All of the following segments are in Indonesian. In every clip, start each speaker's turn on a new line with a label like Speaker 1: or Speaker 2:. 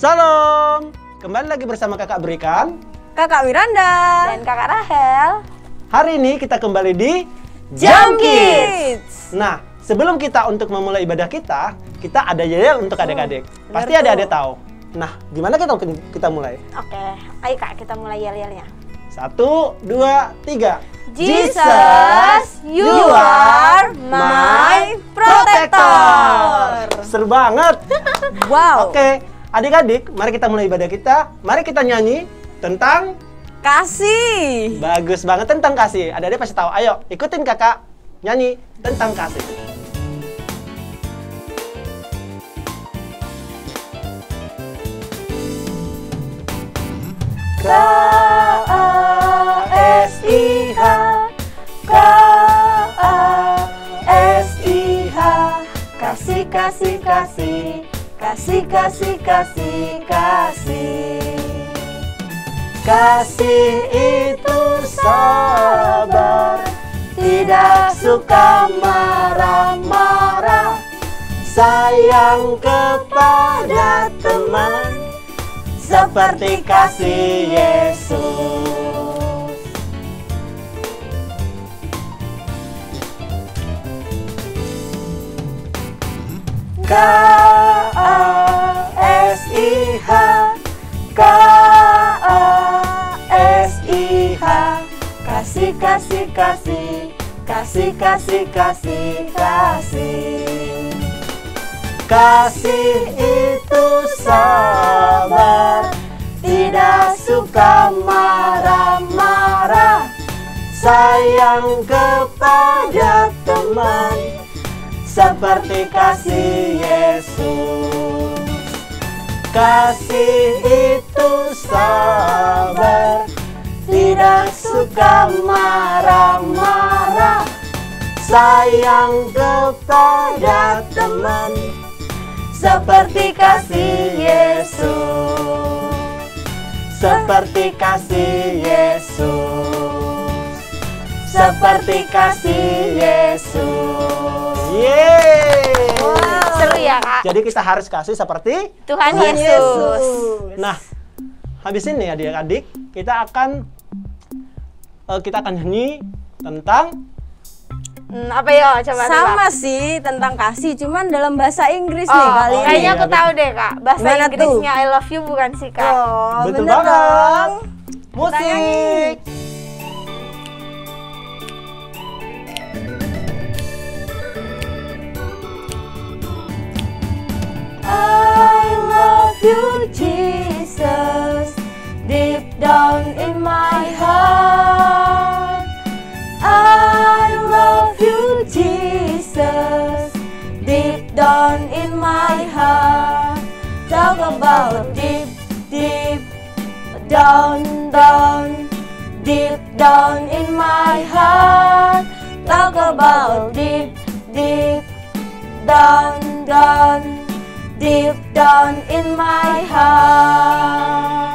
Speaker 1: Salam! Kembali lagi bersama Kakak Berikan,
Speaker 2: Kakak Miranda,
Speaker 3: dan Kakak Rahel.
Speaker 1: Hari ini kita kembali di
Speaker 2: Jam Kids.
Speaker 1: Nah, sebelum kita untuk memulai ibadah kita ada yel untuk adik-adik. Pasti
Speaker 2: tuh.
Speaker 1: adik-adik tahu. Nah, gimana kita mulai?
Speaker 3: Oke, ayo Kak, kita mulai yel-yelnya.
Speaker 1: 1, 2, 3.
Speaker 2: Jesus, you are my protector.
Speaker 1: Seru banget.
Speaker 2: Wow.
Speaker 1: Oke, adik-adik, mari kita mulai ibadah kita. Mari kita nyanyi tentang
Speaker 2: Kasih.
Speaker 1: bagus banget tentang kasih. Adik-adik pasti tahu. Ayo, ikutin kakak nyanyi tentang kasih. K-A-S-I-H, K-A-S-I-H, kasih, kasih, kasih, kasih, kasih, kasih, kasih. Kasih itu sabar, tidak suka marah-marah, sayang kepada teman, seperti kasih Yesus. K-A-S-I-H, K-A-S-I-H, kasih, kasih, kasih, kasih, kasih, kasih, kasih. Kasih itu sabar, tidak suka marah-marah, sayang kepada teman, seperti kasih Yesus. Kasih itu sabar, tidak suka marah-marah, sayang kepada teman, seperti kasih Yesus. Seperti kasih Yesus. Seperti kasih Yesus. Yeay!
Speaker 3: Wow. Seru ya Kak?
Speaker 1: Jadi kita harus kasih seperti
Speaker 3: Tuhan Yesus.
Speaker 1: Nah, habis ini adik-adik kita akan nyanyi tentang
Speaker 3: Apa ya? Coba
Speaker 2: Sama
Speaker 3: tebak.
Speaker 2: sih tentang kasih, cuman dalam bahasa Inggris
Speaker 3: Oh,
Speaker 2: nih kali ini.
Speaker 3: kayaknya aku
Speaker 1: Iya,
Speaker 3: tahu deh Kak. Bahasa
Speaker 2: Gimana tuh?
Speaker 3: Inggrisnya I love you bukan sih Kak?
Speaker 2: Oh,
Speaker 1: betul
Speaker 2: bener
Speaker 1: banget.
Speaker 2: dong.
Speaker 1: Musik. I love you, Jesus, deep down in my heart. I love you, Jesus, deep down in my heart. Talk about deep, deep down, down, deep down in my heart. Talk about deep, deep down, down, deep down in my heart.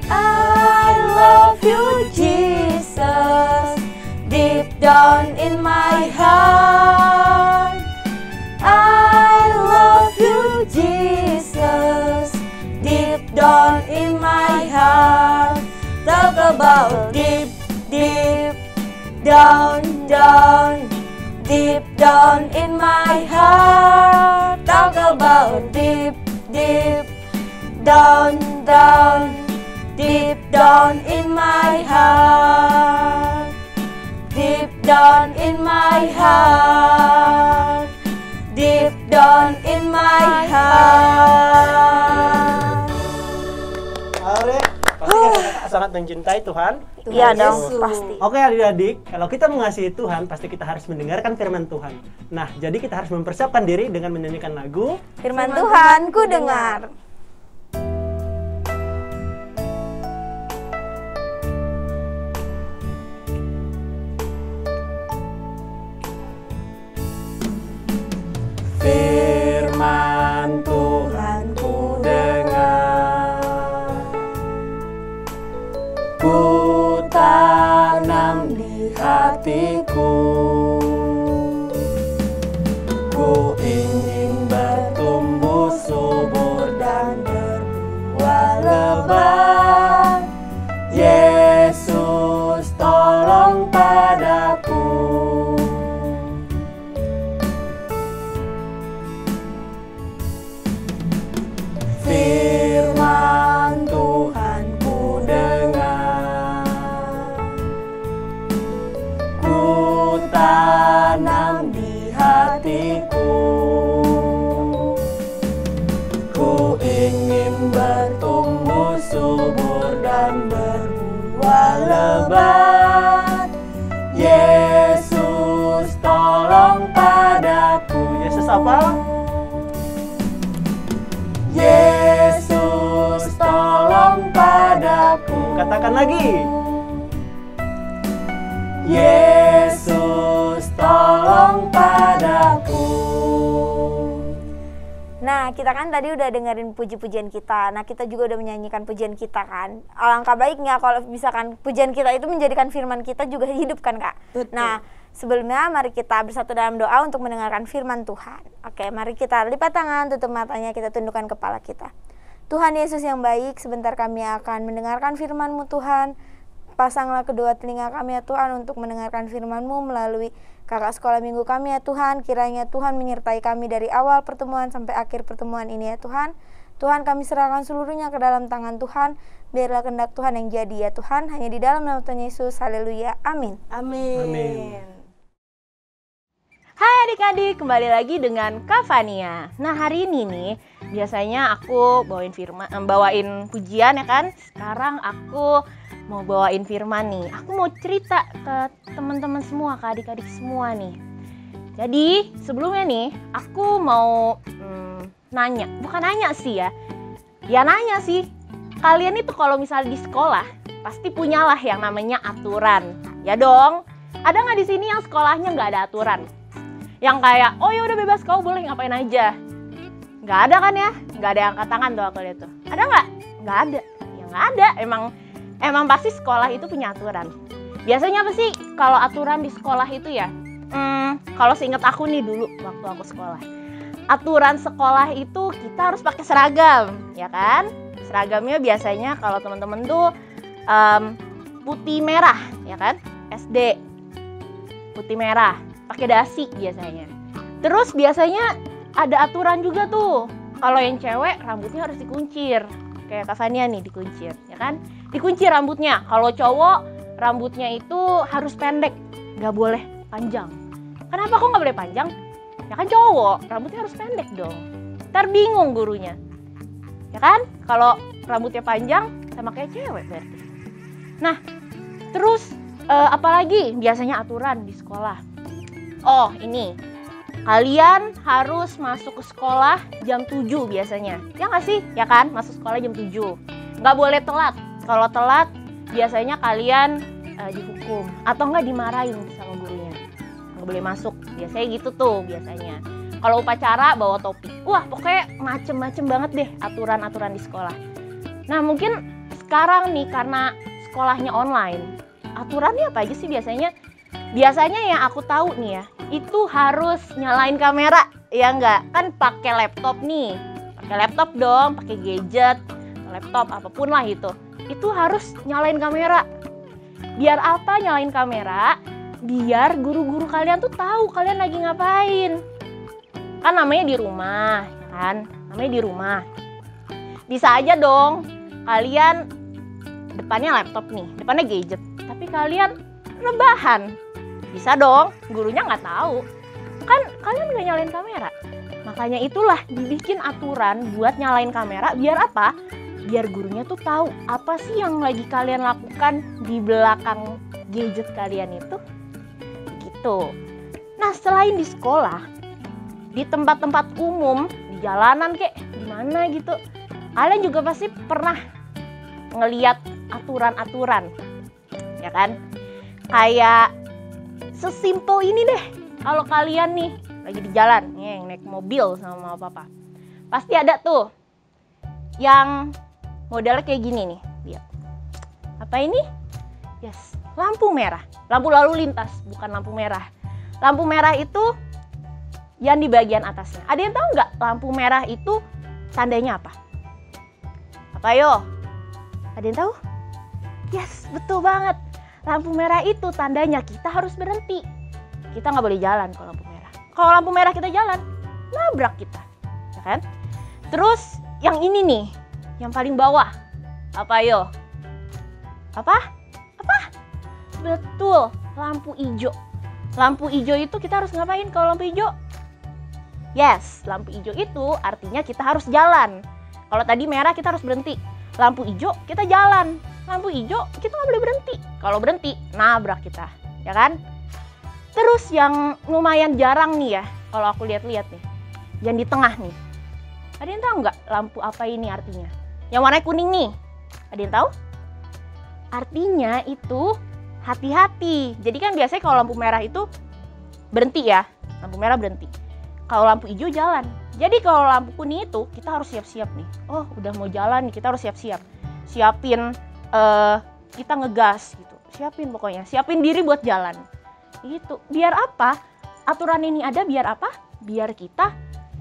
Speaker 1: I love you, Jesus, deep down in my heart. I love you, Jesus, deep down in my heart. Talk about deep, deep down, down, deep down in my heart. Talk about deep, deep down, down, deep down in my heart. Deep down in my heart. Deep down in my heart. Pasti kakak sangat mencintai Tuhan.
Speaker 3: Iya dong,
Speaker 2: Yesus.
Speaker 3: pasti.
Speaker 1: Oke adik-adik, kalau kita mengasihi Tuhan, pasti kita harus mendengarkan firman Tuhan. Nah, jadi kita harus mempersiapkan diri dengan menyanyikan lagu
Speaker 3: Firman Tuhan ku dengar.
Speaker 1: firman Tuhan ku dengar. Ku tanam di hatiku, Ku ingin bertumbuh subur dan berbuah lebat. Yesus, tolong padaku. Firman Tuhan ku dengar, ku tanam di hatiku. Ku ingin bertumbuh subur dan berbuah lebat. Yesus, tolong padaku. Yesus apa? Yesus, tolong padaku. Katakan lagi. Yesus, tolong padaku.
Speaker 3: Nah, kita kan tadi udah dengerin puji-pujian kita. Nah, kita juga udah menyanyikan pujian kita kan. Alangkah baiknya kalau misalkan pujian kita itu menjadikan firman kita juga hidup kan, Kak?
Speaker 2: Betul.
Speaker 3: Nah, sebelumnya mari kita bersatu dalam doa untuk mendengarkan firman Tuhan. Oke, mari kita lipat tangan, tutup matanya, kita tundukkan kepala kita. Tuhan Yesus yang baik, sebentar kami akan mendengarkan firman-Mu Tuhan. Pasanglah kedua telinga kami ya Tuhan untuk mendengarkan firman-Mu melalui kakak sekolah minggu kami ya Tuhan. Kiranya Tuhan menyertai kami dari awal pertemuan sampai akhir pertemuan ini ya Tuhan. Tuhan, kami serahkan seluruhnya ke dalam tangan Tuhan. Biarlah kehendak Tuhan yang jadi ya Tuhan. Hanya di dalam nama Tuhan Yesus. Haleluya. Amin.
Speaker 1: Amin.
Speaker 2: Hai adik-adik, kembali lagi dengan Kak Fania. Nah, hari ini nih biasanya aku bawain pujian ya kan. Sekarang aku mau bawain firman nih. Aku mau cerita ke teman-teman semua, ke adik-adik semua nih. Jadi sebelumnya nih aku mau nanya, bukan nanya sih ya. Ya nanya sih. Kalian itu kalau misalnya di sekolah pasti punyalah yang namanya aturan. Ya dong. Ada nggak di sini yang sekolahnya nggak ada aturan? Yang kayak, oh ya udah bebas kau boleh ngapain aja. Nggak ada kan ya? Nggak ada yang angkat tangan tuh aku lihat tuh. Ada nggak? Nggak ada. Ya nggak ada. Emang pasti sekolah itu punya aturan. Biasanya apa sih kalau aturan di sekolah itu ya? Kalau seingat aku nih dulu waktu aku sekolah. Aturan sekolah itu kita harus pakai seragam, ya kan? Seragamnya biasanya kalau teman-teman tuh putih merah, ya kan? SD putih merah, pakai dasi biasanya. Terus biasanya ada aturan juga tuh. Kalau yang cewek rambutnya harus dikuncir. Kayak Kak Fania nih dikuncir, ya kan? Dikuncir rambutnya. Kalau cowok rambutnya itu harus pendek, nggak boleh panjang. Kenapa kok nggak boleh panjang? Ya kan cowok, rambutnya harus pendek dong. Ntar bingung gurunya. Ya kan? Kalau rambutnya panjang sama kayak cewek berarti. Nah, terus apalagi biasanya aturan di sekolah. Oh, ini. Kalian harus masuk ke sekolah jam 7 biasanya. Ya nggak sih? Ya kan? Masuk sekolah jam 7. Nggak boleh telat. Kalau telat, biasanya kalian dihukum. Atau nggak dimarahin sama gurunya. Nggak boleh masuk. Biasanya gitu tuh biasanya. Kalau upacara bawa topi. Wah, pokoknya macem-macem banget deh aturan-aturan di sekolah. Nah, mungkin sekarang nih karena sekolahnya online. Aturannya apa aja sih biasanya? Biasanya yang aku tahu nih ya, itu harus nyalain kamera, ya enggak? Kan pakai laptop nih, pakai laptop dong, pakai gadget, laptop apapun lah itu harus nyalain kamera. Biar apa nyalain kamera? Biar guru-guru kalian tuh tahu kalian lagi ngapain. Kan namanya di rumah, kan? Namanya di rumah. Bisa aja dong, kalian depannya laptop nih, depannya gadget, tapi kalian rebahan. Bisa dong, gurunya nggak tahu. Kan kalian nggak nyalain kamera. Makanya itulah dibikin aturan buat nyalain kamera. Biar apa? Biar gurunya tuh tahu apa sih yang lagi kalian lakukan di belakang gadget kalian itu. Gitu. Nah, selain di sekolah, di tempat-tempat umum, di jalanan kek, di mana gitu, kalian juga pasti pernah ngeliat aturan-aturan. Ya kan? Kayak sesimpel ini deh, kalau kalian nih lagi di jalan, naik mobil sama papa, pasti ada tuh yang modelnya kayak gini nih, lihat. Apa ini? Yes, lampu merah, lampu lalu lintas, bukan lampu merah. Lampu merah itu yang di bagian atasnya. Ada yang tahu nggak lampu merah itu tandanya apa? Apa yo? Ada yang tahu? Yes, betul banget. Lampu merah itu tandanya kita harus berhenti. Kita nggak boleh jalan kalau lampu merah. Kalau lampu merah kita jalan, nabrak kita, ya kan? Terus yang ini nih, yang paling bawah. Apa yo? Apa? Betul, lampu hijau. Lampu hijau itu kita harus ngapain kalau lampu hijau? Yes, lampu hijau itu artinya kita harus jalan. Kalau tadi merah kita harus berhenti. Lampu hijau kita jalan. Lampu hijau kita nggak boleh berhenti. Kalau berhenti, nabrak kita, ya kan? Terus yang lumayan jarang nih ya, kalau aku lihat-lihat nih, yang di tengah nih. Ada yang tahu nggak lampu apa ini artinya? Yang warna kuning nih, ada yang tahu? Artinya itu hati-hati. Jadi kan biasanya kalau lampu merah itu berhenti ya, lampu merah berhenti. Kalau lampu hijau jalan. Jadi kalau lampu kuning itu kita harus siap-siap nih. Oh udah mau jalan nih, kita harus siap-siap. Siapin kita ngegas gitu. Siapin pokoknya, siapin diri buat jalan. Gitu. Biar apa? Aturan ini ada biar apa? Biar kita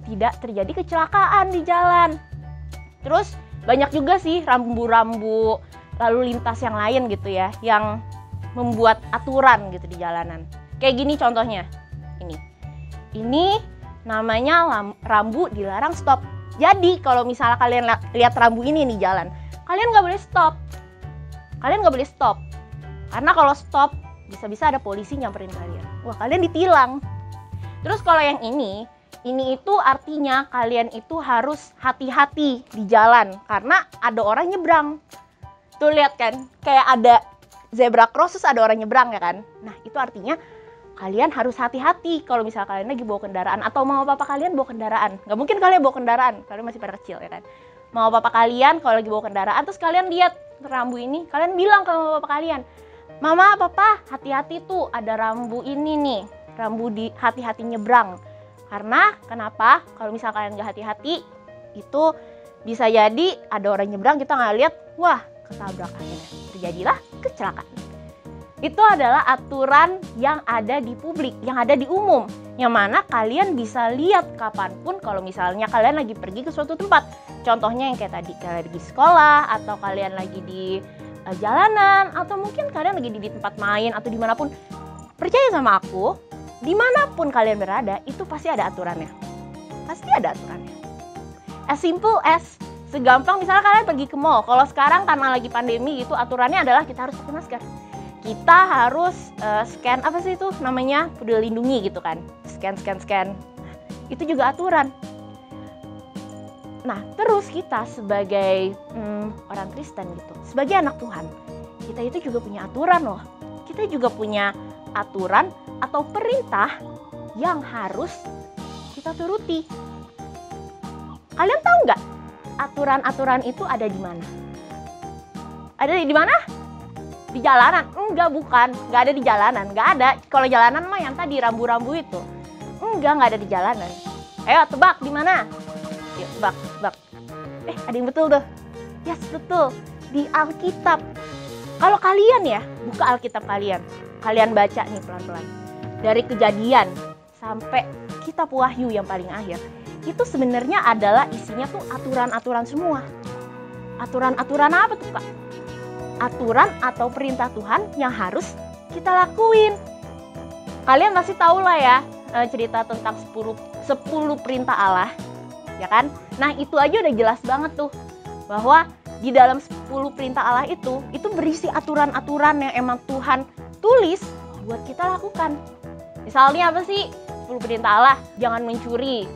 Speaker 2: tidak terjadi kecelakaan di jalan. Terus banyak juga sih rambu-rambu lalu lintas yang lain gitu ya, yang membuat aturan gitu di jalanan. Kayak gini contohnya. Ini namanya rambu dilarang stop. Jadi kalau misalnya kalian lihat rambu ini nih jalan, kalian nggak boleh stop. Karena kalau stop bisa-bisa ada polisi nyamperin kalian. Wah, kalian ditilang. Terus kalau yang ini itu artinya kalian itu harus hati-hati di jalan karena ada orang nyebrang. Tuh lihat kan, kayak ada zebra cross terus ada orang nyebrang ya kan. Nah, itu artinya kalian harus hati-hati kalau misalnya kalian lagi bawa kendaraan atau mama papa kalian bawa kendaraan. Nggak mungkin kalian bawa kendaraan, kalian masih pada kecil ya kan. Mama papa kalian kalau lagi bawa kendaraan terus kalian lihat rambu ini, kalian bilang ke mama papa kalian, "Mama, papa, hati-hati tuh ada rambu ini nih, rambu di hati-hati nyebrang." Karena kenapa? Kalau misalnya kalian nggak hati-hati, itu bisa jadi ada orang nyebrang kita nggak lihat, wah ketabrak akhirnya, terjadilah kecelakaan. Itu adalah aturan yang ada di publik, yang ada di umum, yang mana kalian bisa lihat kapanpun kalau misalnya kalian lagi pergi ke suatu tempat. Contohnya yang kayak tadi, kalian lagi di sekolah, atau kalian lagi di jalanan, atau mungkin kalian lagi di tempat main, atau dimanapun. Percaya sama aku, dimanapun kalian berada, itu pasti ada aturannya. Pasti ada aturannya. As simple as, segampang misalnya kalian pergi ke mall. Kalau sekarang karena lagi pandemi gitu, aturannya adalah kita harus pakai masker. Kita harus scan, apa sih itu namanya, peduli lindungi gitu kan. Scan. Itu juga aturan. Nah, terus kita sebagai orang Kristen gitu, sebagai anak Tuhan, kita itu juga punya aturan loh. Kita juga punya aturan atau perintah yang harus kita turuti. Kalian tahu nggak aturan-aturan itu ada di mana? Ada di mana? Di jalanan? Enggak, bukan. Nggak ada di jalanan. Nggak ada. Kalau jalanan mah yang tadi rambu-rambu itu. Nggak ada di jalanan. Ayo tebak di mana? Yuk, tebak. Ada yang betul tuh. Yes, betul. Di Alkitab. Kalau kalian ya, buka Alkitab kalian. Kalian baca nih pelan-pelan. Dari Kejadian sampai kitab Wahyu yang paling akhir. Itu sebenarnya adalah isinya tuh aturan-aturan semua. Aturan-aturan apa tuh, Kak? Aturan atau perintah Tuhan yang harus kita lakuin. Kalian pasti tahu lah ya cerita tentang 10 perintah Allah, ya kan? Nah, itu aja udah jelas banget tuh bahwa di dalam 10 perintah Allah itu berisi aturan-aturan yang emang Tuhan tulis buat kita lakukan. Misalnya apa sih 10 perintah Allah? Jangan mencuri,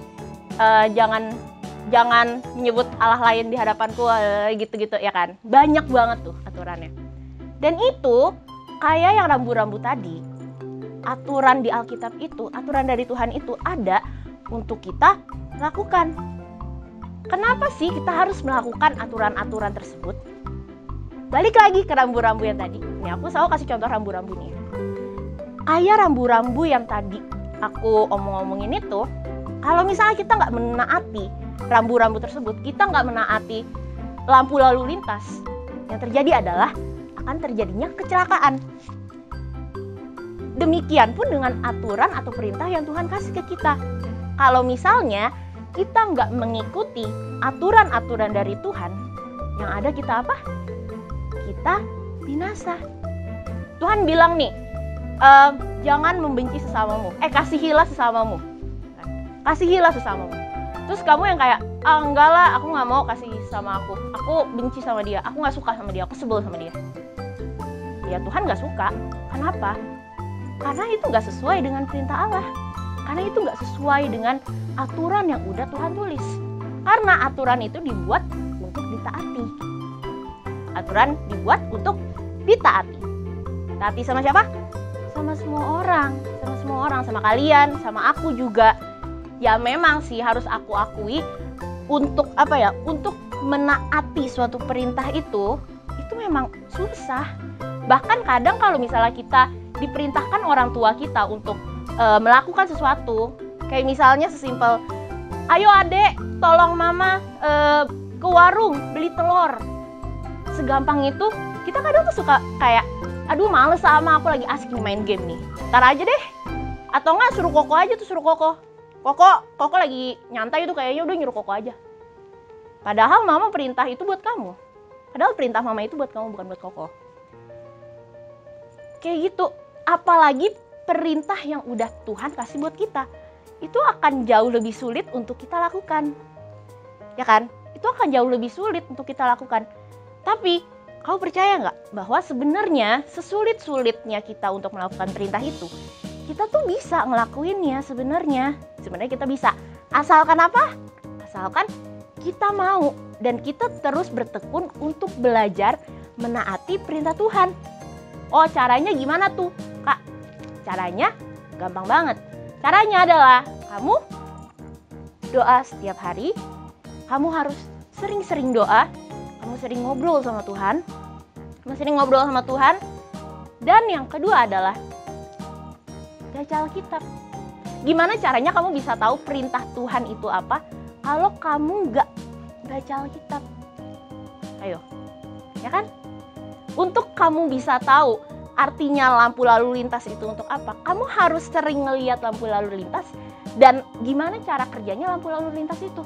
Speaker 2: jangan menyebut Allah lain di hadapanku, gitu-gitu ya kan. Banyak banget tuh aturannya. Dan itu kayak yang rambu-rambu tadi, aturan di Alkitab itu, aturan dari Tuhan itu ada untuk kita lakukan. Kenapa sih kita harus melakukan aturan-aturan tersebut? Balik lagi ke rambu-rambu yang tadi. Ini aku selalu kasih contoh rambu-rambu nih. Kayak rambu-rambu yang tadi aku omong-omongin itu, kalau misalnya kita nggak menaati rambu-rambu tersebut, kita nggak menaati lampu lalu lintas, yang terjadi adalah akan terjadinya kecelakaan. Demikian pun dengan aturan atau perintah yang Tuhan kasih ke kita. kalau misalnya kita nggak mengikuti aturan-aturan dari Tuhan, yang ada kita apa? Kita binasa. Tuhan bilang nih, jangan membenci sesamamu, kasihilah sesamamu. Kasihilah sesamamu. Terus kamu yang kayak, enggak lah, aku nggak mau kasih sama aku benci sama dia, aku nggak suka sama dia, aku sebel sama dia. Ya Tuhan nggak suka. Kenapa? Karena itu nggak sesuai dengan perintah Allah. Karena itu nggak sesuai dengan aturan yang udah Tuhan tulis. Karena aturan itu dibuat untuk ditaati. Aturan dibuat untuk ditaati. Taati sama siapa? Sama semua orang. Sama semua orang, sama kalian, sama aku juga. Ya memang sih harus aku akui untuk apa ya? Untuk menaati suatu perintah itu memang susah. Bahkan kadang kalau misalnya kita diperintahkan orang tua kita untuk melakukan sesuatu, kayak misalnya sesimpel, ayo adek, tolong mama ke warung beli telur. Segampang itu, kita kadang tuh suka kayak, aduh males sama, aku lagi asik nih main game nih, ntar aja deh. Atau enggak suruh Koko aja tuh, suruh Koko lagi nyantai itu kayaknya, udah nyuruh Koko aja. Padahal mama perintah itu buat kamu. Padahal perintah mama itu buat kamu, bukan buat Koko. Kayak gitu, apalagi perintah yang udah Tuhan kasih buat kita, itu akan jauh lebih sulit untuk kita lakukan. Ya kan? Itu akan jauh lebih sulit untuk kita lakukan. Tapi, kau percaya nggak bahwa sebenarnya sesulit-sulitnya kita untuk melakukan perintah itu, kita tuh bisa ngelakuinnya sebenarnya. Sebenarnya kita bisa. Asalkan apa? Asalkan kita mau dan kita terus bertekun untuk belajar menaati perintah Tuhan. Oh, caranya gimana tuh, Kak? Caranya gampang banget. Caranya adalah kamu doa setiap hari. Kamu harus sering-sering doa. Kamu sering ngobrol sama Tuhan. Dan yang kedua adalah baca Alkitab. Gimana caranya kamu bisa tahu perintah Tuhan itu apa kalau kamu nggak baca Alkitab? Ayo, ya kan? Untuk kamu bisa tahu artinya lampu lalu lintas itu untuk apa, kamu harus sering ngelihat lampu lalu lintas dan gimana cara kerjanya lampu lalu lintas itu.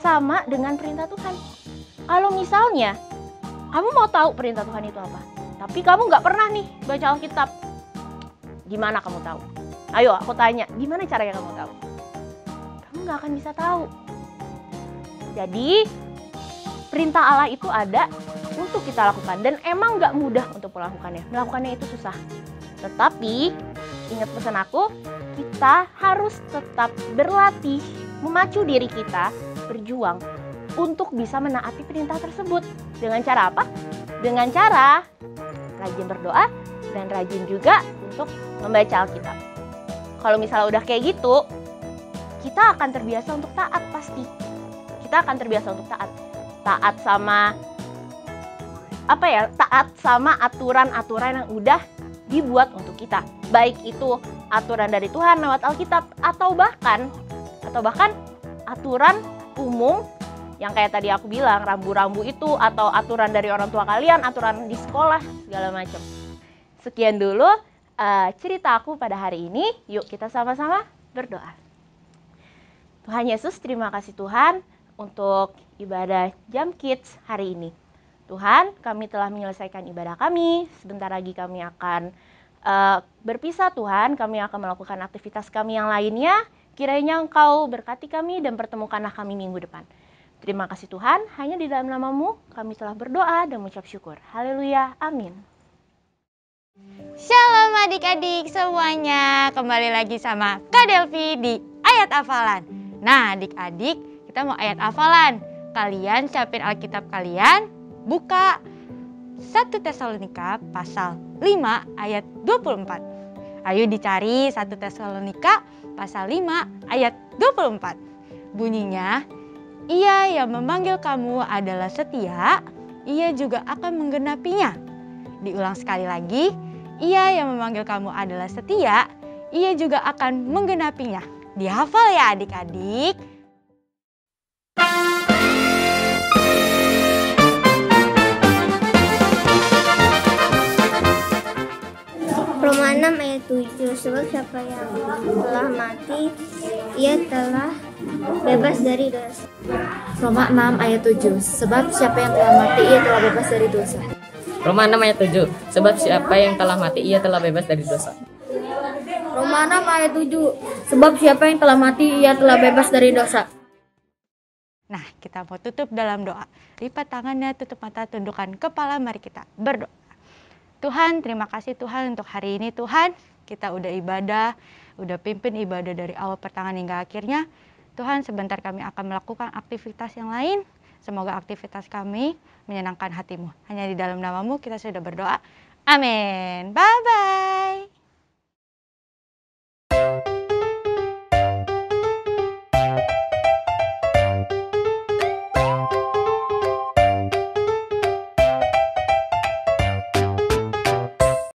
Speaker 2: Sama dengan perintah Tuhan. Kalau misalnya kamu mau tahu perintah Tuhan itu apa, tapi kamu nggak pernah nih baca Alkitab, gimana kamu tahu? Ayo aku tanya, gimana caranya kamu tahu? Kamu nggak akan bisa tahu. Jadi perintah Allah itu ada untuk kita lakukan dan emang nggak mudah untuk melakukannya itu susah. Tetapi ingat pesan aku, kita harus tetap berlatih, memacu diri kita berjuang untuk bisa menaati perintah tersebut. Dengan cara apa? Dengan cara rajin berdoa dan rajin juga untuk membaca Alkitab. Kalau misalnya udah kayak gitu, kita akan terbiasa untuk taat pasti. Kita akan terbiasa untuk taat. Taat sama taat sama aturan-aturan yang udah dibuat untuk kita. Baik itu aturan dari Tuhan lewat Alkitab atau bahkan aturan umum yang kayak tadi aku bilang, rambu-rambu itu atau aturan dari orang tua kalian, aturan di sekolah, segala macam. Sekian dulu cerita aku pada hari ini. Yuk kita sama-sama berdoa. Tuhan Yesus, terima kasih Tuhan untuk ibadah Jam Kids hari ini. Tuhan, kami telah menyelesaikan ibadah kami. Sebentar lagi kami akan berpisah Tuhan. Kami akan melakukan aktivitas kami yang lainnya. Kiranya Engkau berkati kami dan pertemukanlah kami minggu depan. Terima kasih Tuhan, hanya di dalam nama-Mu kami telah berdoa dan mengucap syukur. Haleluya, amin.
Speaker 4: Shalom adik-adik semuanya. Kembali lagi sama Kak Delvi di Ayat Hafalan. Nah adik-adik, kita mau ayat hafalan. Kalian siapin Alkitab kalian, buka 1 Tesalonika pasal 5 ayat 24. Ayo dicari 1 Tesalonika pasal 5 ayat 24. Bunyinya, Ia yang memanggil kamu adalah setia, Ia juga akan menggenapinya. Diulang sekali lagi, Ia yang memanggil kamu adalah setia, Ia juga akan menggenapinya. Dihafal ya adik-adik.
Speaker 5: Roma 6 ayat 7, sebab siapa yang telah mati ia telah bebas dari dosa.
Speaker 6: Roma 6 ayat 7. Sebab siapa yang telah mati ia telah bebas dari dosa.
Speaker 7: Roma 6 ayat 7. Sebab siapa yang telah mati ia telah bebas dari dosa.
Speaker 6: Roma 6 ayat 7. Sebab siapa yang telah mati ia telah bebas dari dosa.
Speaker 4: Nah, kita mau tutup dalam doa. Lipat tangannya, tutup mata, tundukkan kepala, mari kita berdoa. Tuhan, terima kasih Tuhan untuk hari ini Tuhan. Kita udah ibadah, udah pimpin ibadah dari awal pertengahan hingga akhirnya. Tuhan, sebentar kami akan melakukan aktivitas yang lain. Semoga aktivitas kami menyenangkan hatimu. Hanya di dalam namamu kita sudah berdoa. Amin. Bye-bye.